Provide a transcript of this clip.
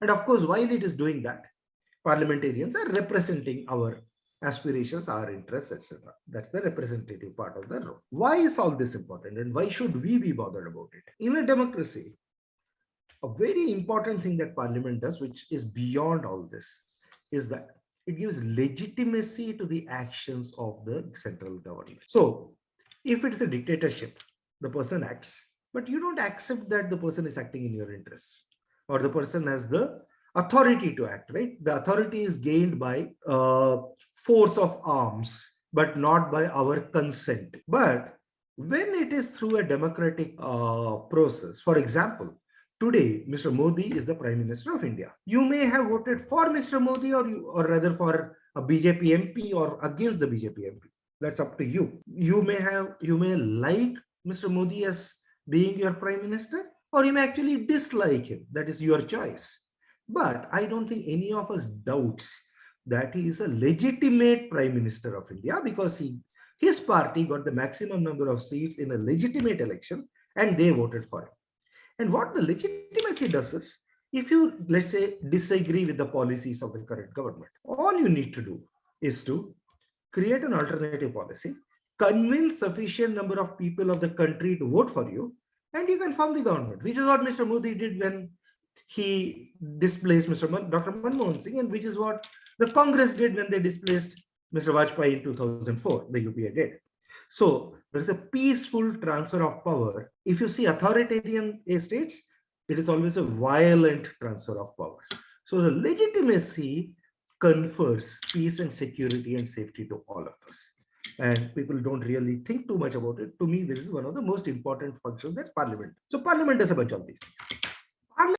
And of course, while it is doing that, parliamentarians are representing our aspirations, our interests, etc. That's the representative part of the role. Why is all this important and why should we be bothered about it? In a democracy, a very important thing that parliament does, which is beyond all this, is that it gives legitimacy to the actions of the central government. So if it's a dictatorship, the person acts, but you don't accept that the person is acting in your interests or the person has the authority to act, right? The authority is gained by force of arms, but not by our consent. But when it is through a democratic process, for example, today, Mr. Modi is the Prime Minister of India. You may have voted for Mr. Modi or rather for a BJP MP or against the BJP MP. That's up to you. You may like Mr. Modi as being your Prime Minister, or you may actually dislike him. That is your choice. But I don't think any of us doubts that he is a legitimate Prime Minister of India because his party got the maximum number of seats in a legitimate election and they voted for him. And what the legitimacy does is, if you, let's say, disagree with the policies of the current government, all you need to do is to create an alternative policy, convince sufficient number of people of the country to vote for you, and you can form the government, which is what Mr. Modi did when he displaced Dr. Manmohan Singh, and which is what the Congress did when they displaced Mr. Vajpayee in 2004, the UPA did. So there is a peaceful transfer of power. If you see authoritarian states, it is always a violent transfer of power. So the legitimacy confers peace and security and safety to all of us. And people don't really think too much about it. To me, this is one of the most important functions that parliament. So parliament does a bunch of these things.